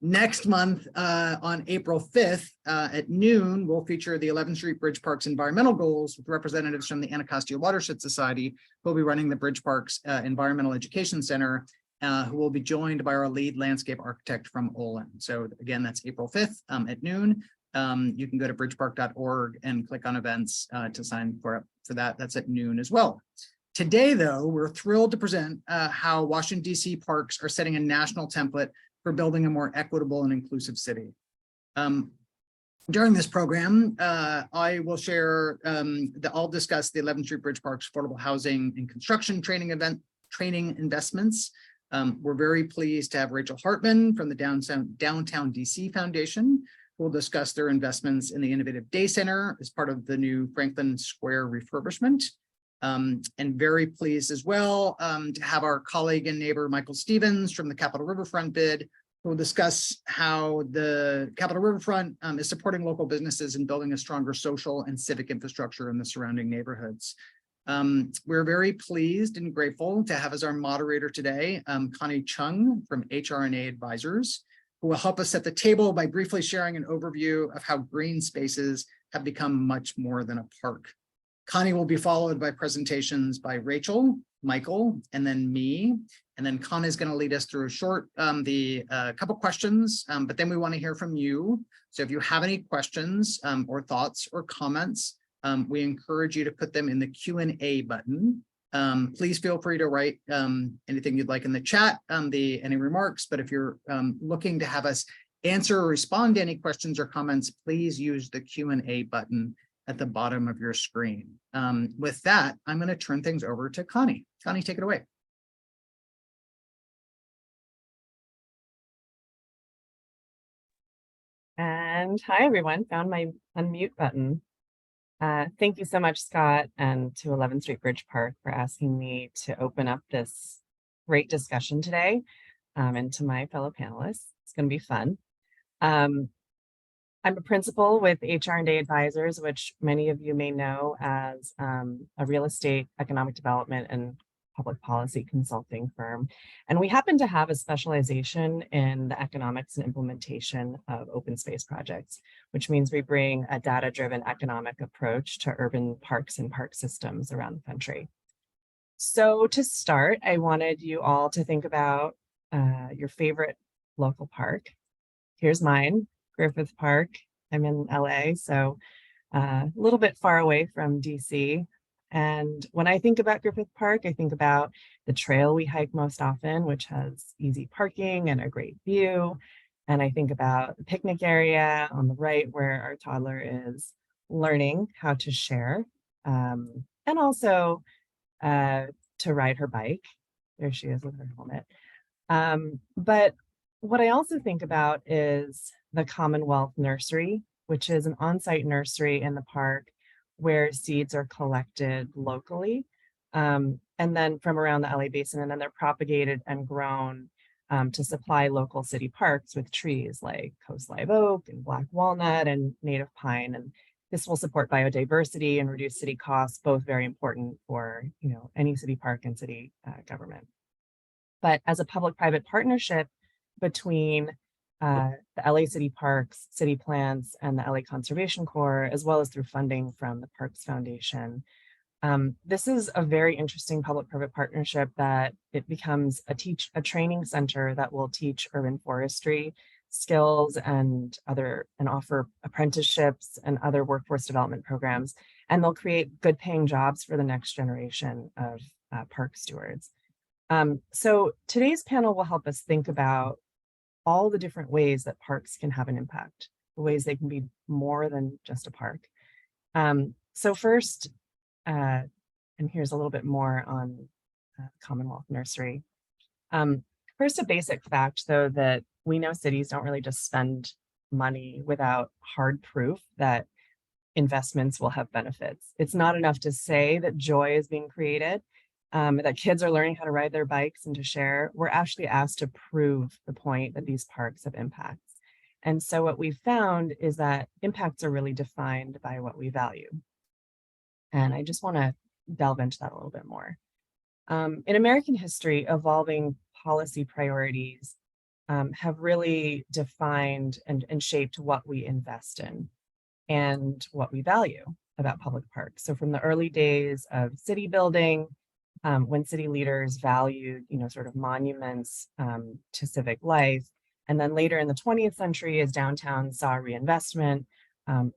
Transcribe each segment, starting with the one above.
Next month, on April 5th at noon, we'll feature the 11th Street Bridge Park's environmental goals with representatives from the Anacostia Watershed Society, who will be running the Bridge Park's Environmental Education Center, who will be joined by our lead landscape architect from Olin. So again, that's April 5th at noon. You can go to bridgepark.org and click on events to sign for that. That's at noon as well. Today, though, we're thrilled to present how Washington, D.C. parks are setting a national template for building a more equitable and inclusive city. During this program, I will share, I'll discuss the 11th Street Bridge Park's affordable housing and construction training investments. We're very pleased to have Rachel Hartman from the DowntownDC Foundation, who will discuss their investments in the Innovative Day Center as part of the new Franklin Square refurbishment. And very pleased as well to have our colleague and neighbor Michael Stevens from the Capitol Riverfront bid, who will discuss how the Capitol Riverfront is supporting local businesses and building a stronger social and civic infrastructure in the surrounding neighborhoods. We're very pleased and grateful to have as our moderator today, Connie Chung from HR&A Advisors, who will help us set the table by briefly sharing an overview of how green spaces have become much more than a park. Connie will be followed by presentations by Rachel, Michael, and then me. And then Connie is going to lead us through a short, couple questions, but then we want to hear from you. So if you have any questions or thoughts or comments, we encourage you to put them in the Q&A button. Please feel free to write anything you'd like in the chat, any remarks, but if you're looking to have us answer or respond to any questions or comments, please use the Q&A button at the bottom of your screen. With that, I'm going to turn things over to Connie. Connie, take it away. And hi, everyone. Found my unmute button. Thank you so much, Scott, and to 11th Street Bridge Park for asking me to open up this great discussion today, and to my fellow panelists. It's going to be fun. I'm a principal with HR&A Advisors, which many of you may know as a real estate, economic development, and public policy consulting firm. And we happen to have a specialization in the economics and implementation of open space projects, which means we bring a data-driven economic approach to urban parks and park systems around the country. So to start, I wanted you all to think about your favorite local park. Here's mine. Griffith Park. I'm in LA, so a little bit far away from DC. And when I think about Griffith Park, I think about the trail we hike most often, which has easy parking and a great view. And I think about the picnic area on the right where our toddler is learning how to share, and also to ride her bike. There she is with her helmet. But what I also think about is the Commonwealth Nursery, which is an on-site nursery in the park where seeds are collected locally, and then from around the LA basin, and then they're propagated and grown to supply local city parks with trees like coast live oak and black walnut and native pine. And this will support biodiversity and reduce city costs, both very important for any city park and city government. But as a public-private partnership between the LA City Parks, City Plans, and the LA Conservation Corps, as well as through funding from the Parks Foundation. This is a very interesting public-private partnership that it becomes a training center that will teach urban forestry skills and offer apprenticeships and other workforce development programs, and they'll create good paying jobs for the next generation of park stewards. So today's panel will help us think about all the different ways that parks can have an impact, the ways they can be more than just a park. So first, and here's a little bit more on Commonwealth Nursery. First, a basic fact, though, that we know cities don't really just spend money without hard proof that investments will have benefits. It's not enough to say that joy is being created, that kids are learning how to ride their bikes and to share. We're actually asked to prove the point that these parks have impacts. And so what we've found is that impacts are really defined by what we value. And I just want to delve into that a little bit more. In American history, evolving policy priorities have really defined and shaped what we invest in and what we value about public parks. So from the early days of city building, when city leaders valued, sort of monuments to civic life, and then later in the 20th century, as downtown saw reinvestment,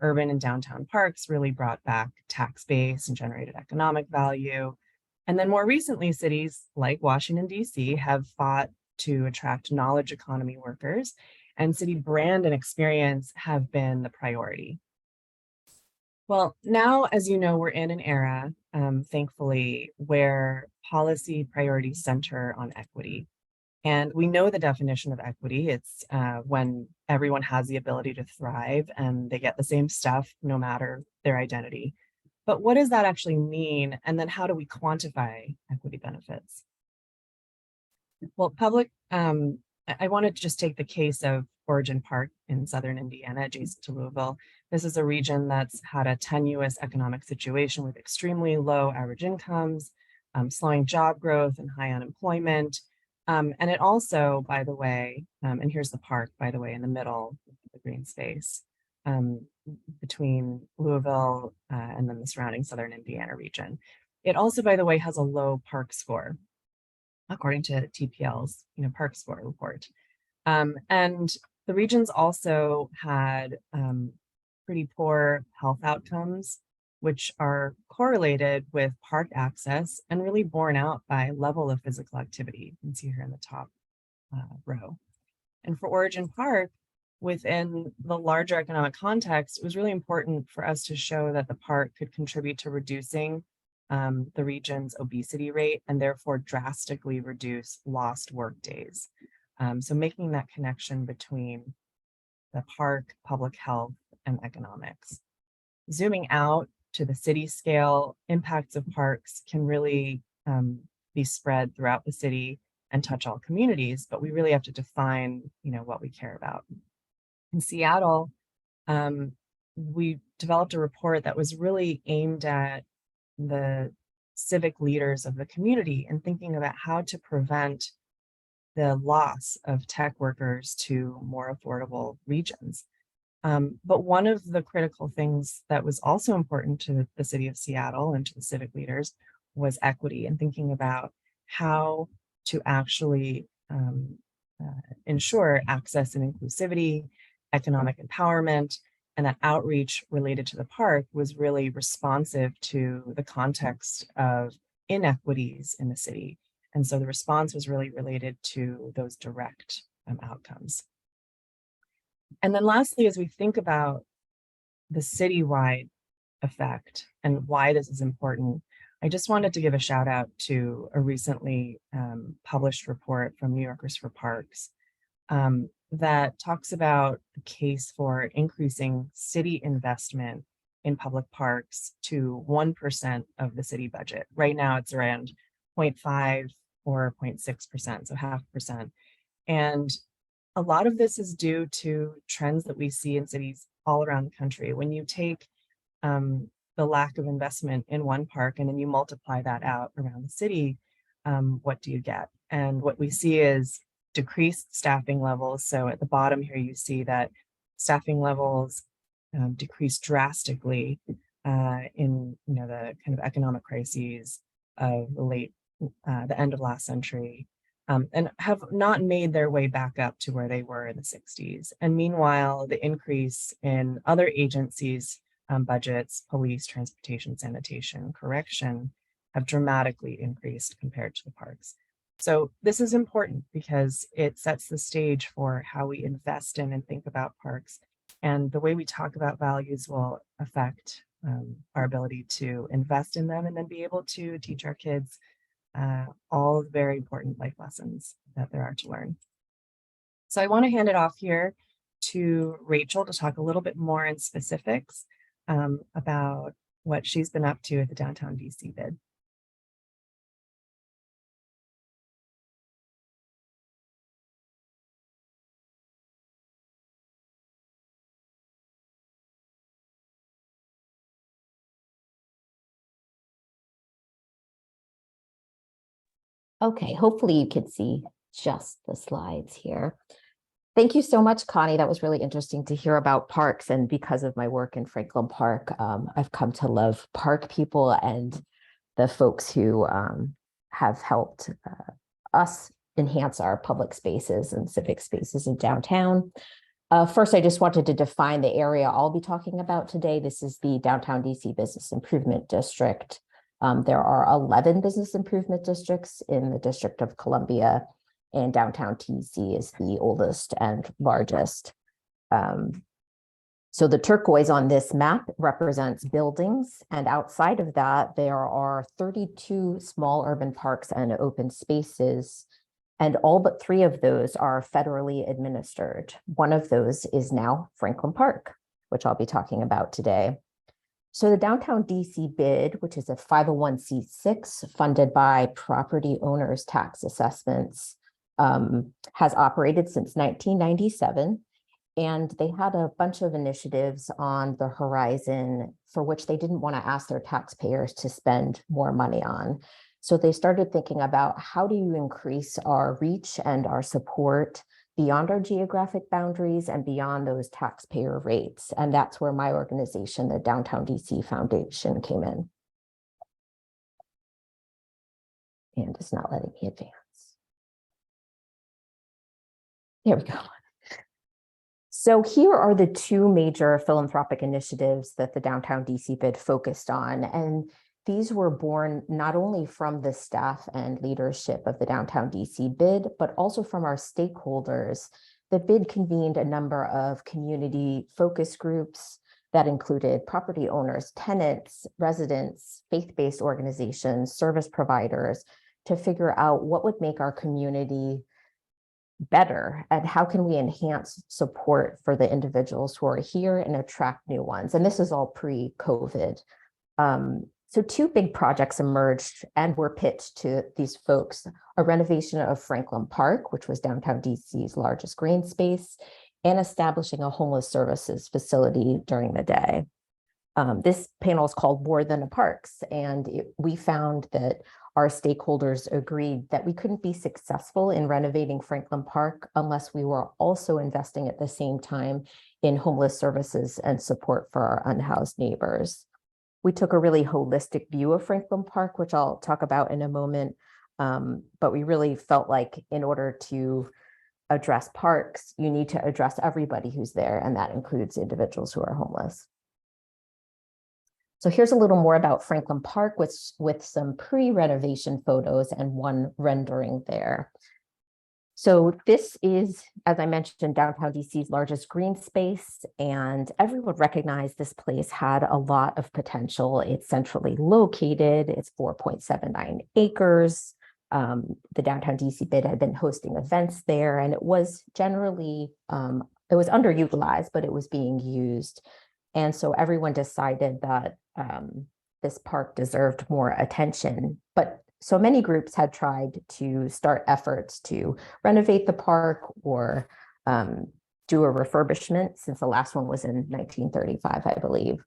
urban and downtown parks really brought back tax base and generated economic value. And then more recently, cities like Washington, D.C. have fought to attract knowledge economy workers, and city brand and experience have been the priority. Well, now, as you know, we're in an era, thankfully, where policy priorities center on equity. And we know the definition of equity. It's when everyone has the ability to thrive and they get the same stuff no matter their identity. But what does that actually mean? And then how do we quantify equity benefits? Well, I wanted to just take the case of Origin Park in southern Indiana, adjacent to Louisville. This is a region that's had a tenuous economic situation with extremely low average incomes, slowing job growth and high unemployment. And it also, by the way, and here's the park, by the way, in the middle of the green space between Louisville and then the surrounding southern Indiana region. It also, by the way, has a low park score, according to TPL's park score report. And the region's also had pretty poor health outcomes, which are correlated with park access and really borne out by level of physical activity. You can see here in the top row. And for Origin Park, within the larger economic context, it was really important for us to show that the park could contribute to reducing the region's obesity rate and therefore drastically reduce lost work days. So making that connection between the park, public health, and economics. Zooming out to the city scale, impacts of parks can really be spread throughout the city and touch all communities, but we really have to define, what we care about. In Seattle, we developed a report that was really aimed at the civic leaders of the community and thinking about how to prevent the loss of tech workers to more affordable regions. But one of the critical things that was also important to the city of Seattle and to the civic leaders was equity and thinking about how to actually ensure access and inclusivity, economic empowerment, and that outreach related to the park was really responsive to the context of inequities in the city. And so the response was really related to those direct outcomes. And then lastly, as we think about the citywide effect and why this is important, I just wanted to give a shout out to a recently published report from New Yorkers for Parks that talks about the case for increasing city investment in public parks to 1% of the city budget. Right now it's around 0.5 or 0.6%, so 0.5%. And a lot of this is due to trends that we see in cities all around the country. When you take the lack of investment in one park and then you multiply that out around the city, what do you get? And what we see is decreased staffing levels. So at the bottom here, you see that staffing levels decreased drastically in the kind of economic crises of the end of last century, and have not made their way back up to where they were in the 60s. And meanwhile, the increase in other agencies' budgets, police, transportation, sanitation, correction, have dramatically increased compared to the parks. So this is important because it sets the stage for how we invest in and think about parks. And the way we talk about values will affect our ability to invest in them and then be able to teach our kids all the very important life lessons that there are to learn. So I want to hand it off here to Rachel to talk a little bit more in specifics about what she's been up to at the DowntownDC bid. Okay, hopefully you can see just the slides here. Thank you so much, Connie. That was really interesting to hear about parks. And because of my work in Franklin Park, I've come to love park people and the folks who have helped us enhance our public spaces and civic spaces in downtown. First, I just wanted to define the area I'll be talking about today. This is the Downtown DC Business Improvement District. There are 11 business improvement districts in the District of Columbia, and Downtown DC is the oldest and largest. So the turquoise on this map represents buildings, and outside of that, there are 32 small urban parks and open spaces, and all but 3 of those are federally administered. One of those is now Franklin Park, which I'll be talking about today. So the Downtown DC bid, which is a 501c6 funded by property owners' tax assessments, has operated since 1997. And they had a bunch of initiatives on the horizon for which they didn't want to ask their taxpayers to spend more money on. So they started thinking about how do you increase our reach and our support beyond our geographic boundaries and beyond those taxpayer rates. And that's where my organization, the Downtown DC Foundation, came in. And it's not letting me advance. There we go. So here are the 2 major philanthropic initiatives that the Downtown DC bid focused on. And these were born not only from the staff and leadership of the Downtown DC bid, but also from our stakeholders. The bid convened a number of community focus groups that included property owners, tenants, residents, faith-based organizations, service providers, to figure out what would make our community better and how can we enhance support for the individuals who are here and attract new ones. And this is all pre-COVID. So 2 big projects emerged and were pitched to these folks: a renovation of Franklin Park, which was Downtown DC's largest green space, and establishing a homeless services facility during the day. This panel is called More Than a Parks, and we found that our stakeholders agreed that we couldn't be successful in renovating Franklin Park unless we were also investing at the same time in homeless services and support for our unhoused neighbors. We took a really holistic view of Franklin Park, which I'll talk about in a moment, but we really felt like in order to address parks, you need to address everybody who's there, and that includes individuals who are homeless. So here's a little more about Franklin Park with some pre-renovation photos and one rendering there. So this is, as I mentioned, Downtown DC's largest green space, and everyone recognized this place had a lot of potential. It's centrally located, it's 4.79 acres. The Downtown DC bid had been hosting events there, and it was generally, it was underutilized, but it was being used. And so everyone decided that this park deserved more attention. But so many groups had tried to start efforts to renovate the park or do a refurbishment, since the last one was in 1935, I believe.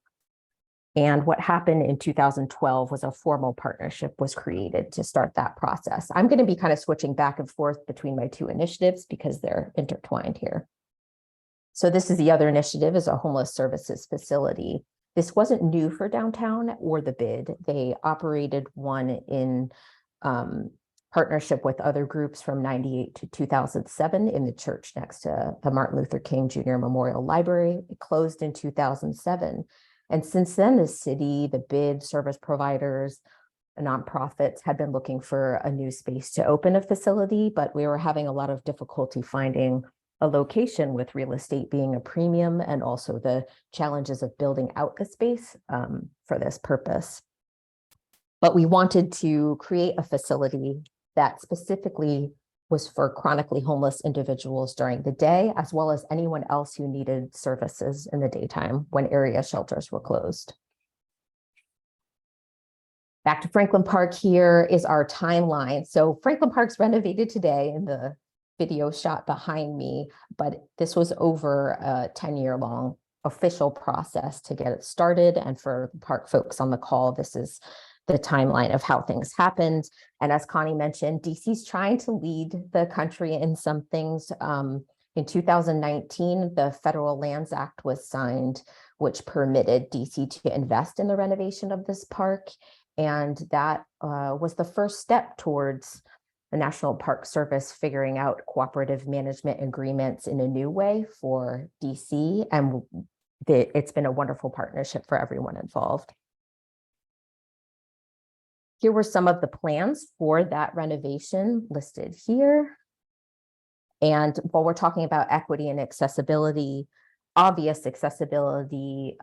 And what happened in 2012 was a formal partnership was created to start that process. I'm going to be kind of switching back and forth between my 2 initiatives because they're intertwined here. So this is the other initiative, is a homeless services facility. This wasn't new for downtown or the bid. They operated one in partnership with other groups from 98 to 2007 in the church next to the Martin Luther King Jr. Memorial Library. It closed in 2007. And since then, the city, the bid, service providers, nonprofits had been looking for a new space to open a facility, but we were having a lot of difficulty finding a location, with real estate being a premium, and also the challenges of building out a space for this purpose. But we wanted to create a facility that specifically was for chronically homeless individuals during the day, as well as anyone else who needed services in the daytime when area shelters were closed. Back to Franklin Park, here is our timeline. So Franklin Park's renovated today in the video shot behind me, but this was over a 10-year-long official process to get it started. And for park folks on the call, this is the timeline of how things happened. And as Connie mentioned, DC's trying to lead the country in some things. In 2019, the Federal Lands Act was signed, which permitted DC to invest in the renovation of this park. And that was the first step towards the National Park Service figuring out cooperative management agreements in a new way for DC. And it's been a wonderful partnership for everyone involved. Here were some of the plans for that renovation listed here. And while we're talking about equity and accessibility, obvious accessibility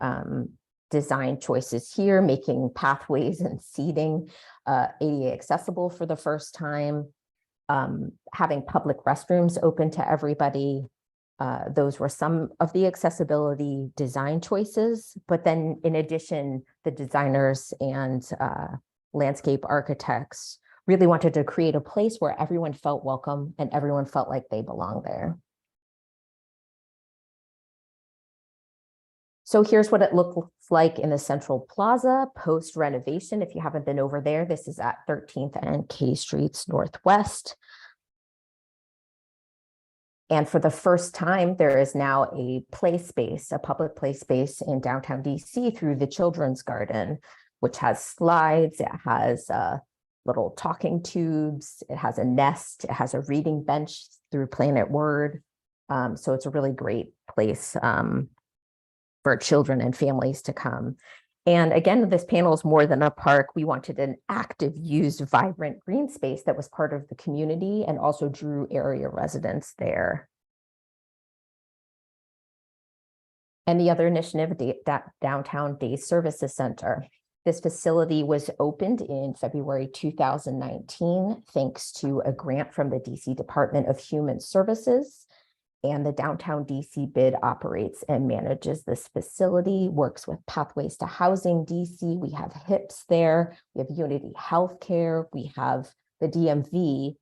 design choices here, making pathways and seating ADA accessible for the first time, having public restrooms open to everybody. Those were some of the accessibility design choices. But then in addition, the designers and landscape architects really wanted to create a place where everyone felt welcome and everyone felt like they belong there. So here's what it looks like in the Central Plaza post renovation. If you haven't been over there, this is at 13th and K Streets Northwest. And for the first time, there is now a play space, a public play space in downtown DC through the Children's Garden, which has slides, it has little talking tubes, it has a nest, it has a reading bench through Planet Word. So it's a really great place for children and families to come. And again, this panel is more than a park. We wanted an active, used, vibrant green space that was part of the community and also drew area residents there. And the other initiative, that Downtown Day Services Center. This facility was opened in February 2019, thanks to a grant from the DC Department of Human Services. And the Downtown DC bid operates and manages this facility, works with Pathways to Housing DC. We have HIPS there, we have Unity Healthcare, we have the DMV,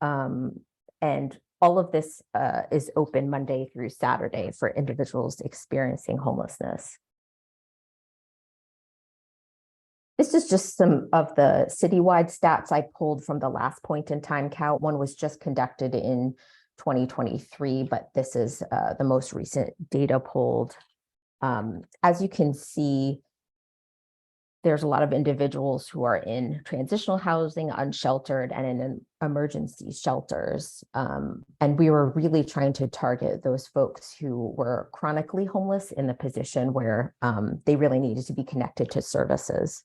and all of this is open Monday through Saturday for individuals experiencing homelessness. This is just some of the citywide stats I pulled from the last point in time count. One was just conducted in 2023, but this is the most recent data pulled. As you can see, there's a lot of individuals who are in transitional housing, unsheltered, and in emergency shelters. And we were really trying to target those folks who were chronically homeless in the position where they really needed to be connected to services.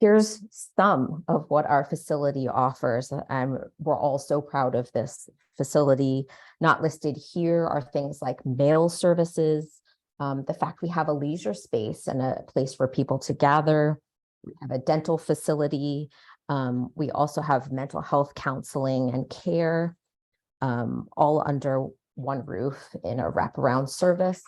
Here's some of what our facility offers, and we're all so proud of this facility. Not listed here are things like mail services, the fact we have a leisure space and a place for people to gather. We have a dental facility. We also have mental health counseling and care, all under one roof in a wraparound service.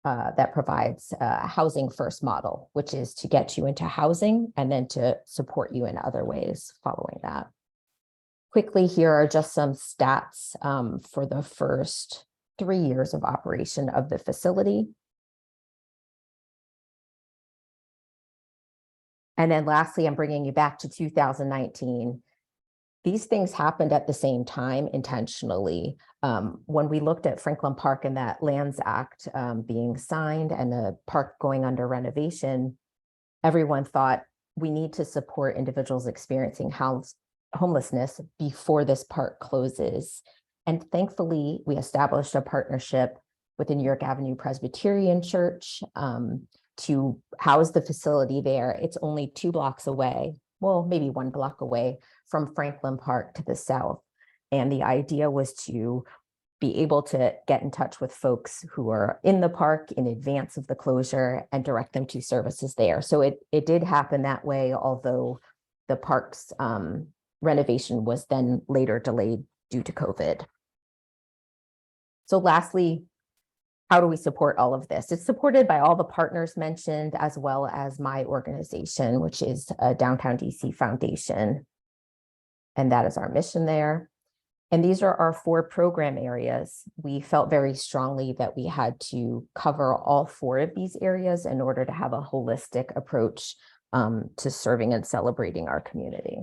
That provides a housing first model, which is to get you into housing and then to support you in other ways following that. Quickly, here are just some stats for the first 3 years of operation of the facility. And then lastly, I'm bringing you back to 2019. These things happened at the same time intentionally. When we looked at Franklin Park and that Lands Act being signed and the park going under renovation, everyone thought we need to support individuals experiencing homelessness before this park closes. And thankfully, we established a partnership with the New York Avenue Presbyterian Church to house the facility there. It's only 2 blocks away, well, maybe 1 block away from Franklin Park to the south. And the idea was to be able to get in touch with folks who are in the park in advance of the closure and direct them to services there. So it did happen that way, although the park's renovation was then later delayed due to COVID. So lastly, how do we support all of this? It's supported by all the partners mentioned, as well as my organization, which is a Downtown DC Foundation. And that is our mission there. And these are our 4 program areas. We felt very strongly that we had to cover all 4 of these areas in order to have a holistic approach to serving and celebrating our community.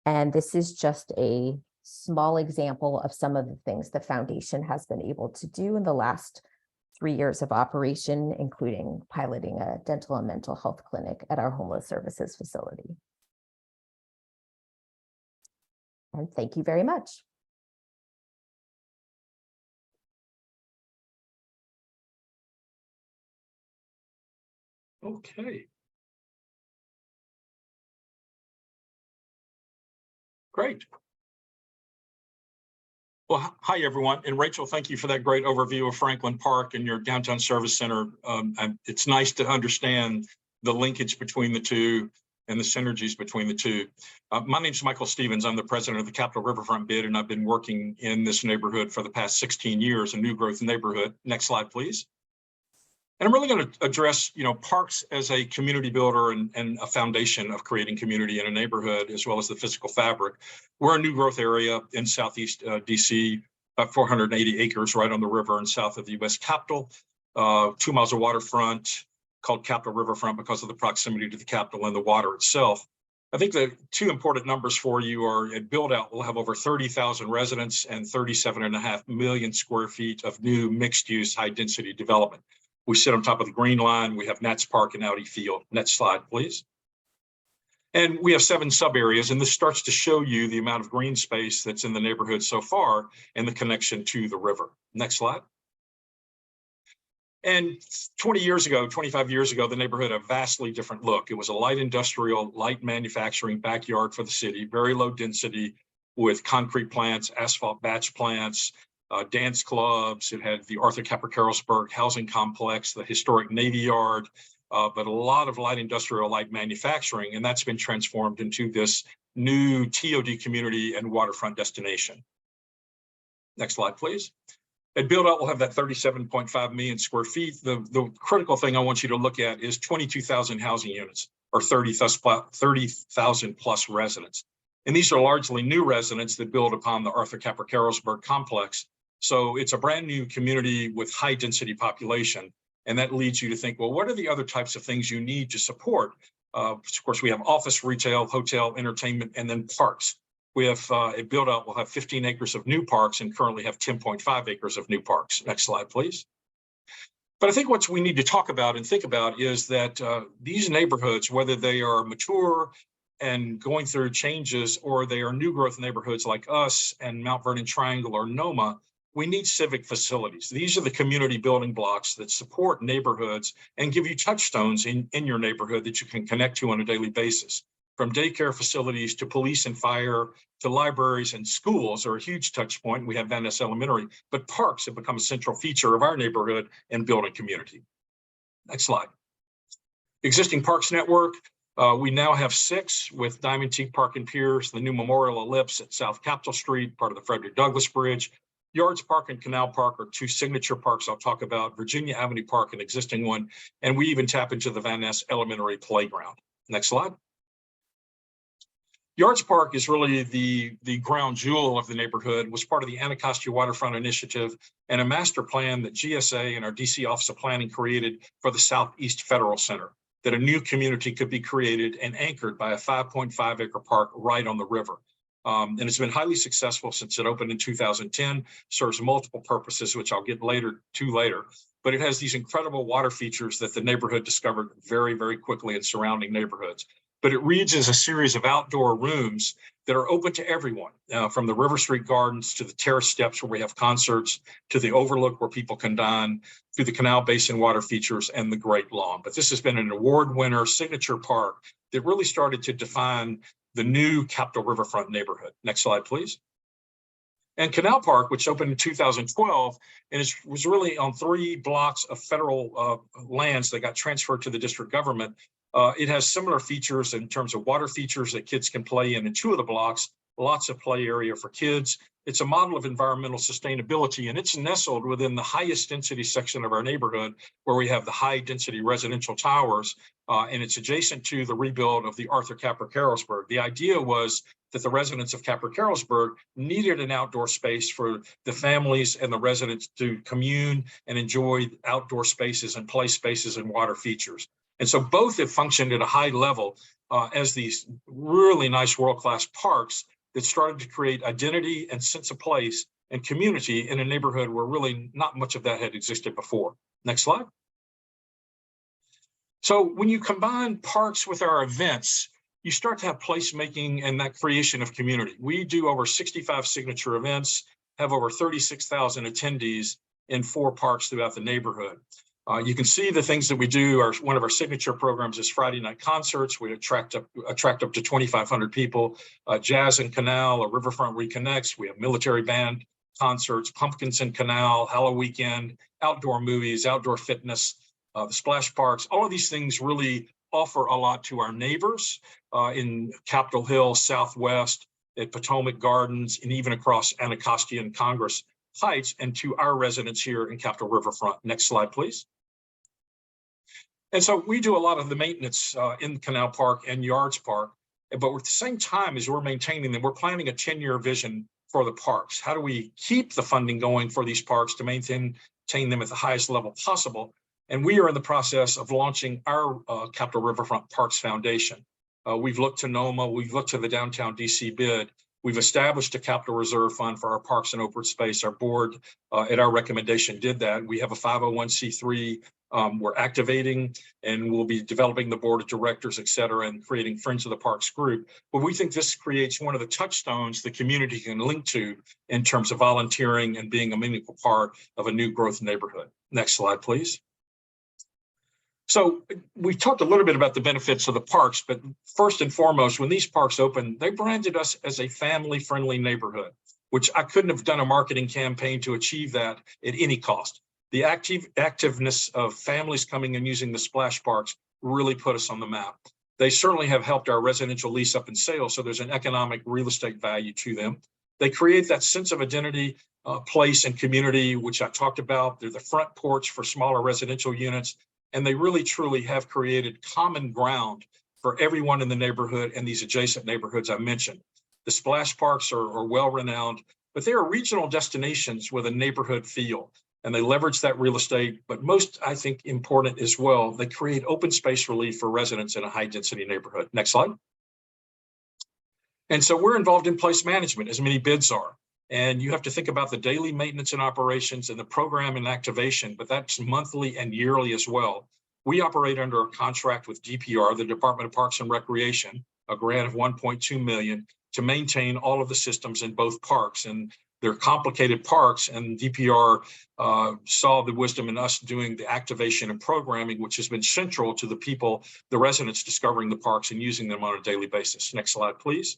And this is just a small example of some of the things the foundation has been able to do in the last 3 years of operation, including piloting a dental and mental health clinic at our homeless services facility. And thank you very much. Okay. Great. Well, hi, everyone. And Rachel, thank you for that great overview of Franklin Park and your downtown service center. It's nice to understand the linkage between the two and the synergies between the two. My name is Michael Stevens. I'm the president of the Capitol Riverfront bid, and I've been working in this neighborhood for the past 16 years, a new growth neighborhood. Next slide, please. And I'm really going to address, parks as a community builder and a foundation of creating community in a neighborhood, as well as the physical fabric. We're a new growth area in Southeast DC, about 480 acres right on the river and south of the U.S. Capitol, 2 miles of waterfront, called Capitol Riverfront because of the proximity to the Capitol and the water itself. I think the 2 important numbers for you are at build out, we'll have over 30,000 residents and 37.5 million square feet of new mixed use high density development. We sit on top of the Green Line. We have Nats Park and Audi Field. Next slide, please. And we have 7 sub areas, and this starts to show you the amount of green space that's in the neighborhood so far and the connection to the river. Next slide. And 20 years ago, 25 years ago, the neighborhood had a vastly different look. It was a light industrial, light manufacturing backyard for the city, very low density with concrete plants, asphalt batch plants, dance clubs. It had the Arthur Capper-Carrollsburg housing complex, the historic Navy Yard, but a lot of light industrial, light manufacturing, and that's been transformed into this new TOD community and waterfront destination. Next slide, please. At build out, we'll have that 37.5 million square feet. The critical thing I want you to look at is 22,000 housing units or 30,000 plus residents. And these are largely new residents that build upon the Arthur Capper-Carrollsburg complex. So it's a brand new community with high density population. And that leads you to think, well, what are the other types of things you need to support? Of course, we have office, retail, hotel, entertainment, and then parks. We have a build out, we'll have 15 acres of new parks and currently have 10.5 acres of new parks. Next slide, please. But I think what we need to talk about and think about is that these neighborhoods, whether they are mature and going through changes or they are new growth neighborhoods like us and Mount Vernon Triangle or Noma, we need civic facilities. These are the community building blocks that support neighborhoods and give you touchstones in your neighborhood that you can connect to on a daily basis. From daycare facilities to police and fire to libraries and schools are a huge touch point. We have Van Ness Elementary, but parks have become a central feature of our neighborhood and building community. Next slide. Existing parks network. We now have 6 with Diamond Teak Park and Piers, the new Memorial Ellipse at South Capitol Street, part of the Frederick Douglass Bridge. Yards Park and Canal Park are 2 signature parks I'll talk about. Virginia Avenue Park, an existing one. And we even tap into the Van Ness Elementary Playground. Next slide. Yards Park is really the crown jewel of the neighborhood, was part of the Anacostia Waterfront Initiative and a master plan that GSA and our DC Office of Planning created for the Southeast Federal Center, that a new community could be created and anchored by a 5.5 acre park right on the river. And it's been highly successful since it opened in 2010, serves multiple purposes, which I'll get later. But it has these incredible water features that the neighborhood discovered very, very quickly in surrounding neighborhoods. But it reads as a series of outdoor rooms that are open to everyone, from the River Street Gardens to the terrace steps where we have concerts, to the overlook where people can dine, through the Canal Basin water features and the Great Lawn. But this has been an award winner signature park that really started to define the new Capitol Riverfront neighborhood. Next slide, please. And Canal Park, which opened in 2012, and was really on 3 blocks of federal lands that got transferred to the district government. It has similar features in terms of water features that kids can play in 2 of the blocks, lots of play area for kids. It's a model of environmental sustainability, and it's nestled within the highest density section of our neighborhood, where we have the high density residential towers, and it's adjacent to the rebuild of the Arthur Capper-Carrollsburg. The idea was that the residents of Capra-Carrollsburg needed an outdoor space for the families and the residents to commune and enjoy outdoor spaces and play spaces and water features. And so both have functioned at a high level as these really nice world-class parks that started to create identity and sense of place and community in a neighborhood where really not much of that had existed before. Next slide. So when you combine parks with our events, you start to have placemaking and that creation of community. We do over 65 signature events, have over 36,000 attendees in 4 parks throughout the neighborhood. You can see the things that we do. One of our signature programs is Friday night concerts. We attract up to 2,500 people. Jazz and Canal, a Riverfront Reconnects. We have military band concerts, Pumpkins and Canal, Halloween Weekend, outdoor movies, outdoor fitness, the splash parks. All of these things really offer a lot to our neighbors in Capitol Hill, Southwest, at Potomac Gardens, and even across Anacostia and Congress Heights, and to our residents here in Capitol Riverfront. Next slide, please. And so we do a lot of the maintenance in Canal Park and Yards Park, but at the same time as we're maintaining them, we're planning a 10-year vision for the parks. How do we keep the funding going for these parks to maintain them at the highest level possible? And we are in the process of launching our Capitol Riverfront Parks Foundation. We've looked to NOMA, we've looked to the DowntownDC bid. We've established a capital reserve fund for our parks and open space. Our board, at our recommendation, did that. We have a 501c3 we're activating, and we'll be developing the board of directors, et cetera, and creating Friends of the Parks group. But we think this creates one of the touchstones the community can link to in terms of volunteering and being a meaningful part of a new growth neighborhood. Next slide, please. So we talked a little bit about the benefits of the parks, but first and foremost, when these parks opened, they branded us as a family-friendly neighborhood, which I couldn't have done a marketing campaign to achieve that at any cost. The activeness of families coming and using the splash parks really put us on the map. They certainly have helped our residential lease up and sales, so there's an economic real estate value to them. They create that sense of identity, place, and community, which I talked about. They're the front porch for smaller residential units. And they really, truly have created common ground for everyone in the neighborhood and these adjacent neighborhoods I mentioned. The splash parks are well-renowned, but they are regional destinations with a neighborhood feel, and they leverage that real estate. But most, I think, important as well, they create open space relief for residents in a high-density neighborhood. Next slide. And so we're involved in place management, as many bids are. And you have to think about the daily maintenance and operations and the program and activation, but that's monthly and yearly as well. We operate under a contract with DPR, the Department of Parks and Recreation, a grant of $1.2 million to maintain all of the systems in both parks. And they're complicated parks, and DPR saw the wisdom in us doing the activation and programming, which has been central to the people, the residents discovering the parks and using them on a daily basis. Next slide, please.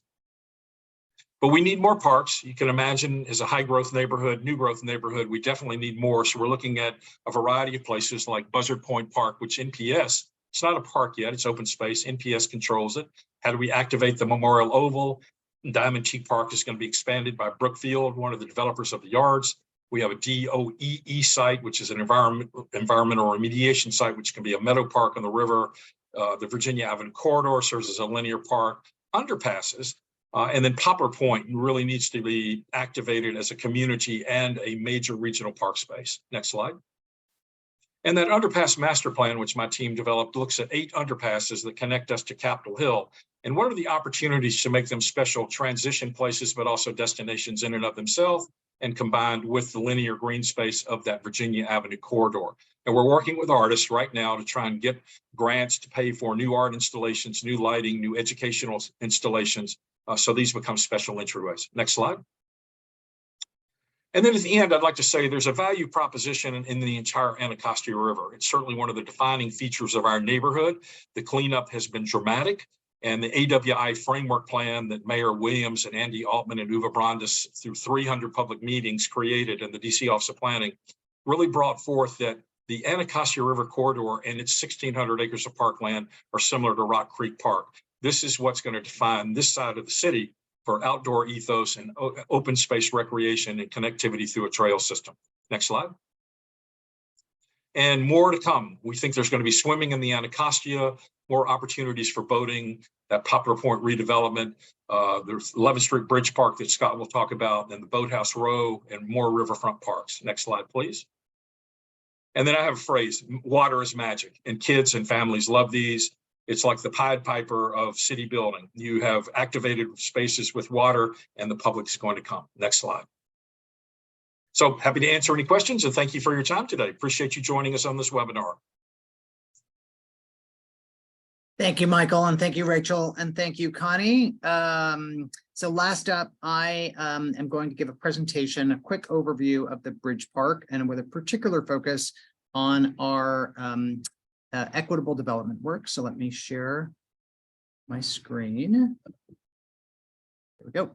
But we need more parks. You can imagine, as a high growth neighborhood, new growth neighborhood, we definitely need more. So we're looking at a variety of places like Buzzard Point Park, which NPS, it's not a park yet, it's open space. NPS controls it. How do we activate the Memorial Oval? Diamond Cheek Park is going to be expanded by Brookfield, one of the developers of the Yards. We have a DOEE site, which is an environmental remediation site, which can be a meadow park on the river. The Virginia Avenue corridor serves as a linear park. Underpasses. And then Poplar Point really needs to be activated as a community and a major regional park space. Next slide. And that underpass master plan, which my team developed, looks at 8 underpasses that connect us to Capitol Hill. And what are the opportunities to make them special transition places, but also destinations in and of themselves, and combined with the linear green space of that Virginia Avenue corridor. And we're working with artists right now to try and get grants to pay for new art installations, new lighting, new educational installations. So these become special entryways. Next slide. And then at the end, I'd like to say there's a value proposition in the entire Anacostia River. It's certainly one of the defining features of our neighborhood. The cleanup has been dramatic, and the AWI framework plan that Mayor Williams and Andy Altman and Uwe Brandes, through 300 public meetings created in the DC Office of Planning, really brought forth that the Anacostia River corridor and its 1,600 acres of parkland are similar to Rock Creek Park. This is what's going to define this side of the city for outdoor ethos and open space recreation and connectivity through a trail system. Next slide. And more to come. We think there's going to be swimming in the Anacostia, more opportunities for boating, that Poplar Point redevelopment, there's 11th Street Bridge Park that Scott will talk about, and the Boathouse Row and more riverfront parks. Next slide, please. And then I have a phrase, water is magic, and kids and families love these. It's like the Pied Piper of city building. You have activated spaces with water and the public's going to come. Next slide. So happy to answer any questions, and thank you for your time today. Appreciate you joining us on this webinar. Thank you, Michael, and thank you, Rachel, and thank you, Connie. So last up, I am going to give a presentation, a quick overview of the Bridge Park, and with a particular focus on our equitable development work. So let me share my screen. There we go.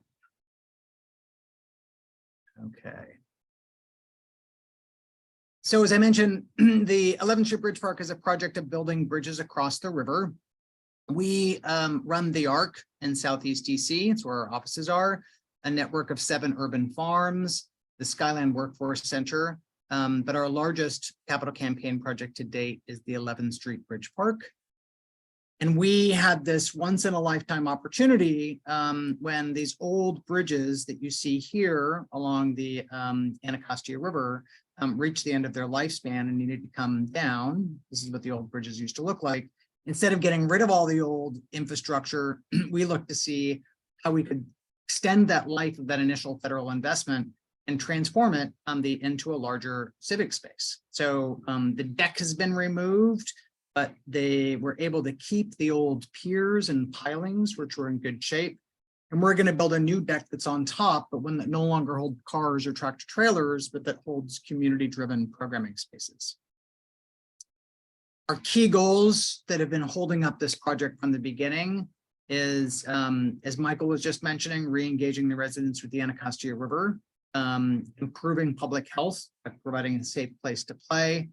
Okay. So as I mentioned, the 11th Street Bridge Park is a project of building bridges across the river. We run the ARC in Southeast DC. It's where our offices are, a network of 7 urban farms, the Skyland Workforce Center. But our largest capital campaign project to date is the 11th Street Bridge Park. And we had this once in a lifetime opportunity when these old bridges that you see here along the Anacostia River reached the end of their lifespan and needed to come down. This is what the old bridges used to look like. Instead of getting rid of all the old infrastructure, we looked to see how we could extend that life of that initial federal investment and transform it into a larger civic space. So the deck has been removed, but they were able to keep the old piers and pilings, which were in good shape. And we're going to build a new deck that's on top, but one that no longer holds cars or tractor trailers, but that holds community-driven programming spaces. Our key goals that have been holding up this project from the beginning is, as Michael was just mentioning, re-engaging the residents with the Anacostia River, improving public health by providing a safe place to play.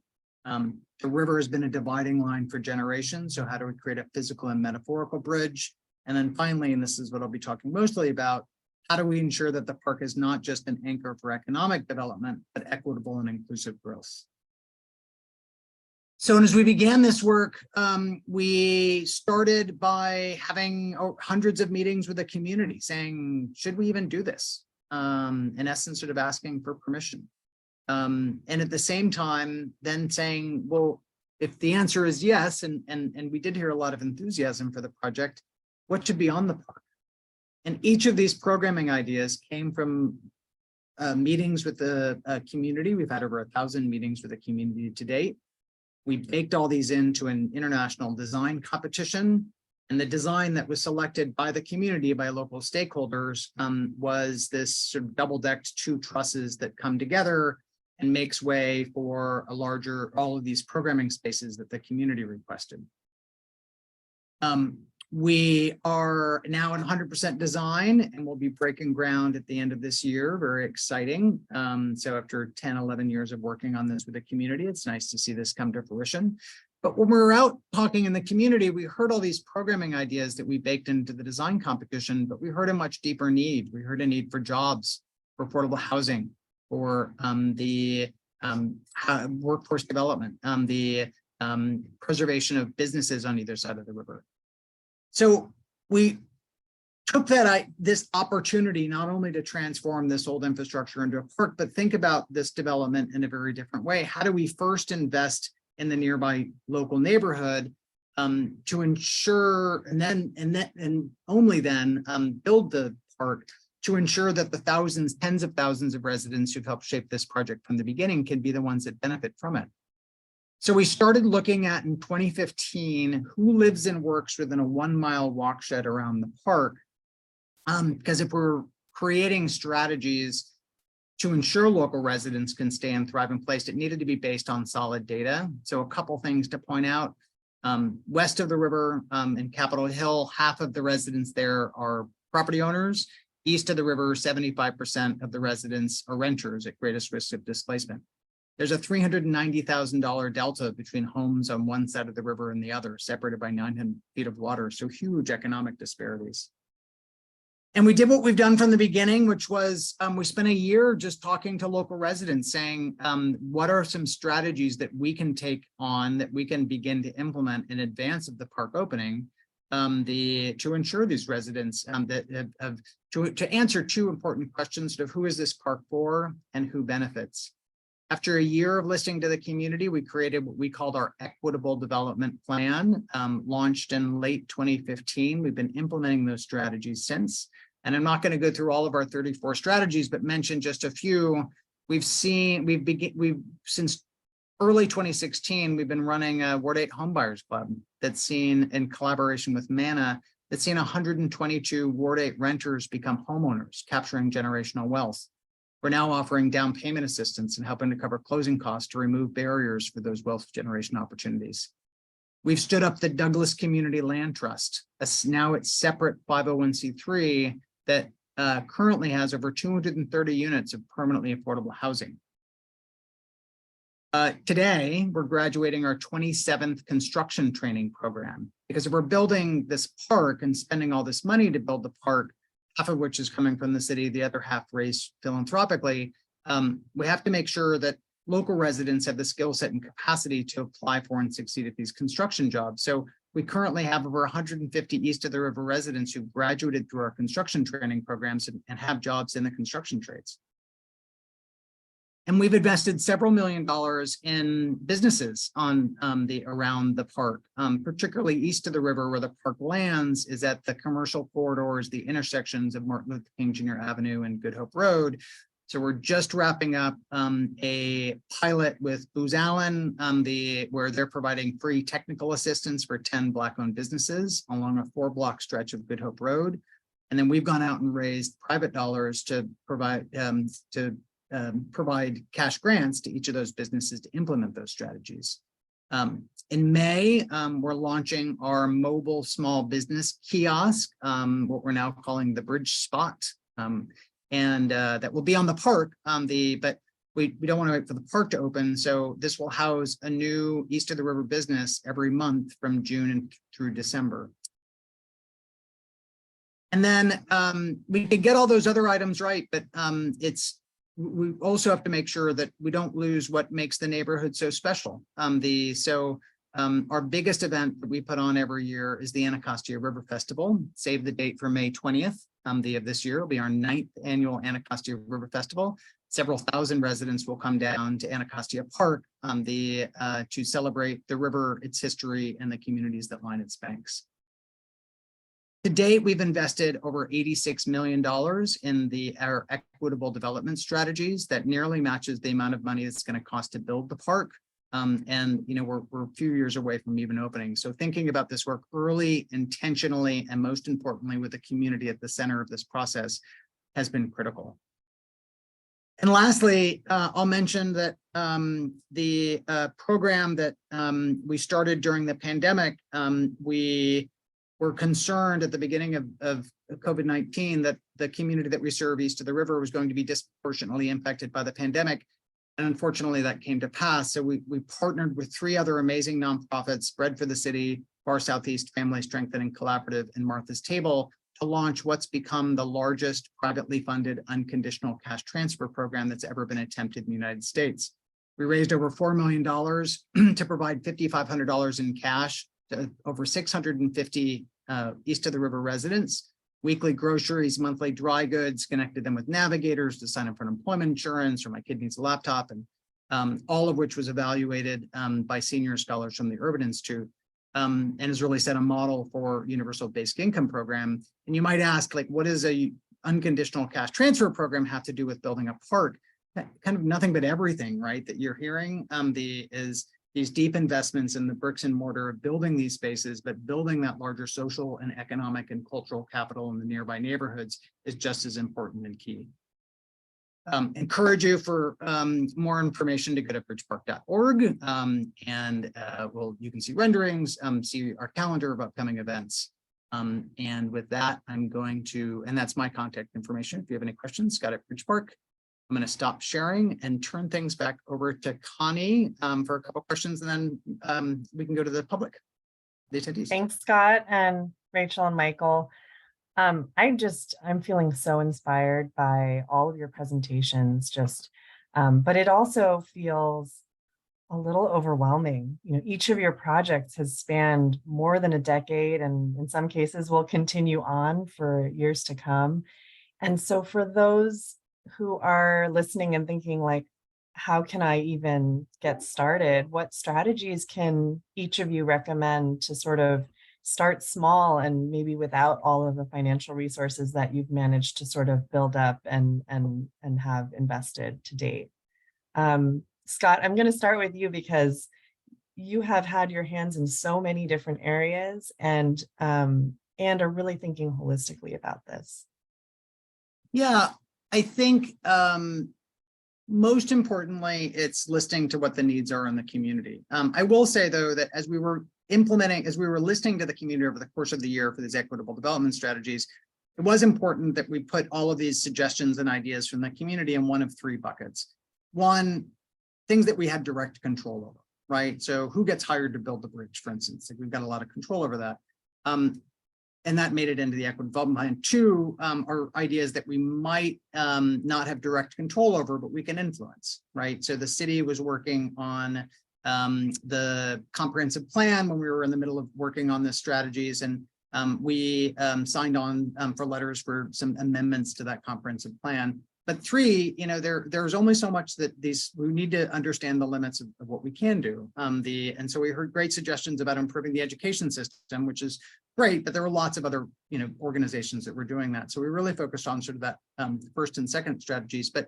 The river has been a dividing line for generations, so how do we create a physical and metaphorical bridge? And then finally, and this is what I'll be talking mostly about, how do we ensure that the park is not just an anchor for economic development, but equitable and inclusive growth? So as we began this work, we started by having hundreds of meetings with the community saying, should we even do this? In essence, sort of asking for permission. And at the same time, then saying, well, if the answer is yes, and we did hear a lot of enthusiasm for the project, what should be on the park? And each of these programming ideas came from meetings with the community. We've had over 1,000 meetings with the community to date. We baked all these into an international design competition. And the design that was selected by the community, by local stakeholders, was this sort of double-decked 2 trusses that come together and makes way for a larger, all of these programming spaces that the community requested. We are now in 100% design and we'll be breaking ground at the end of this year. Very exciting. So after 10, 11 years of working on this with the community, it's nice to see this come to fruition. But when we were out talking in the community, we heard all these programming ideas that we baked into the design competition, but we heard a much deeper need. We heard a need for jobs, for affordable housing, for the workforce development, the preservation of businesses on either side of the river. So we took this opportunity not only to transform this old infrastructure into a park, but think about this development in a very different way. How do we first invest in the nearby local neighborhood to ensure, and only then build the park to ensure that the thousands, tens of thousands of residents who've helped shape this project from the beginning can be the ones that benefit from it. So we started looking at in 2015, who lives and works within a 1-mile walkshed around the park. Because if we're creating strategies to ensure local residents can stay and thrive in place, it needed to be based on solid data. So a couple things to point out. West of the river in Capitol Hill, half of the residents there are property owners. East of the river, 75% of the residents are renters at greatest risk of displacement. There's a $390,000 delta between homes on one side of the river and the other, separated by 900 feet of water, so huge economic disparities. And we did what we've done from the beginning, which was we spent a year just talking to local residents saying, what are some strategies that we can take on that we can begin to implement in advance of the park opening to ensure these residents to answer two important questions of who is this park for and who benefits. After a year of listening to the community, we created what we called our equitable development plan, launched in late 2015. We've been implementing those strategies since, and I'm not going to go through all of our 34 strategies, but mention just a few. Since early 2016, we've been running a Ward 8 Homebuyers Club that's seen, in collaboration with MANA, that's seen 122 Ward 8 renters become homeowners, capturing generational wealth. We're now offering down payment assistance and helping to cover closing costs to remove barriers for those wealth generation opportunities. We've stood up the Douglas Community Land Trust, now it's separate 501c3 that currently has over 230 units of permanently affordable housing. Today, we're graduating our 27th construction training program, because if we're building this park and spending all this money to build the park, half of which is coming from the city, the other half raised philanthropically, we have to make sure that local residents have the skill set and capacity to apply for and succeed at these construction jobs. So we currently have over 150 East of the River residents who graduated through our construction training programs and have jobs in the construction trades. And we've invested several $1 million in businesses on around the park, particularly east of the river, where the park lands is at the commercial corridors, the intersections of Martin Luther King Jr. Avenue and Good Hope Road. So we're just wrapping up a pilot with Booz Allen, where they're providing free technical assistance for 10 Black-owned businesses along a 4-block stretch of Good Hope Road. And then we've gone out and raised private dollars to provide cash grants to each of those businesses to implement those strategies. In May, we're launching our mobile small business kiosk, what we're now calling the Bridge Spot, and that will be on the park. But we don't want to wait for the park to open, so this will house a new East of the River business every month from June through December. And then we could get all those other items right, but we also have to make sure that we don't lose what makes the neighborhood so special. Our biggest event that we put on every year is the Anacostia River Festival. Save the date for May 20th of this year. It'll be our 9th annual Anacostia River Festival. Several thousand residents will come down to Anacostia Park to celebrate the river, its history, and the communities that line its banks. To date, we've invested over $86 million in our equitable development strategies that nearly matches the amount of money it's going to cost to build the park. And we're a few years away from even opening. So thinking about this work early, intentionally, and most importantly, with the community at the center of this process has been critical. And lastly, I'll mention that the program that we started during the pandemic, we were concerned at the beginning of COVID-19 that the community that we serve east of the river was going to be disproportionately impacted by the pandemic. And unfortunately, that came to pass. So we partnered with 3 other amazing nonprofits, Bread for the City, Far Southeast Family Strengthening Collaborative, and Martha's Table, to launch what's become the largest privately funded unconditional cash transfer program that's ever been attempted in the United States. We raised over $4 million to provide $5,500 in cash to over 650 East of the River residents, weekly groceries, monthly dry goods, connected them with navigators to sign up for employment insurance or my kid needs a laptop, and all of which was evaluated by senior scholars from the Urban Institute, and has really set a model for universal basic income program. And you might ask, like, what does a unconditional cash transfer program have to do with building a park? Kind of nothing but everything, right, that you're hearing is these deep investments in the bricks and mortar of building these spaces, but building that larger social and economic and cultural capital in the nearby neighborhoods is just as important and key. Encourage you for more information to go to bridgepark.org, you can see renderings, see our calendar of upcoming events. And with that, and that's my contact information. If you have any questions, Scott at Bridge Park. I'm going to stop sharing and turn things back over to Connie for a couple of questions, and then we can go to the public, the attendees. Thanks, Scott and Rachel and Michael. I'm feeling so inspired by all of your presentations, but it also feels a little overwhelming. You know, each of your projects has spanned more than a decade, and in some cases will continue on for years to come. And so for those who are listening and thinking like, how can I even get started? What strategies can each of you recommend to sort of start small and maybe without all of the financial resources that you've managed to sort of build up and have invested to date? Scott, I'm going to start with you because you have had your hands in so many different areas and are really thinking holistically about this. Yeah, I think most importantly, it's listening to what the needs are in the community. I will say, though, that as we were listening to the community over the course of the year for these equitable development strategies, it was important that we put all of these suggestions and ideas from the community in one of three buckets. One, things that we have direct control over, right? So who gets hired to build the bridge, for instance? Like, we've got a lot of control over that. And that made it into the equitable development plan. Two are ideas that we might not have direct control over, but we can influence, right? So the city was working on the comprehensive plan when we were in the middle of working on the strategies, and we signed on for letters for some amendments to that comprehensive plan. But three, you know, there's only so much that we need to understand the limits of what we can do. And so we heard great suggestions about improving the education system, which is great, but there were lots of other, you know, organizations that were doing that. So we really focused on sort of that first and second strategies. But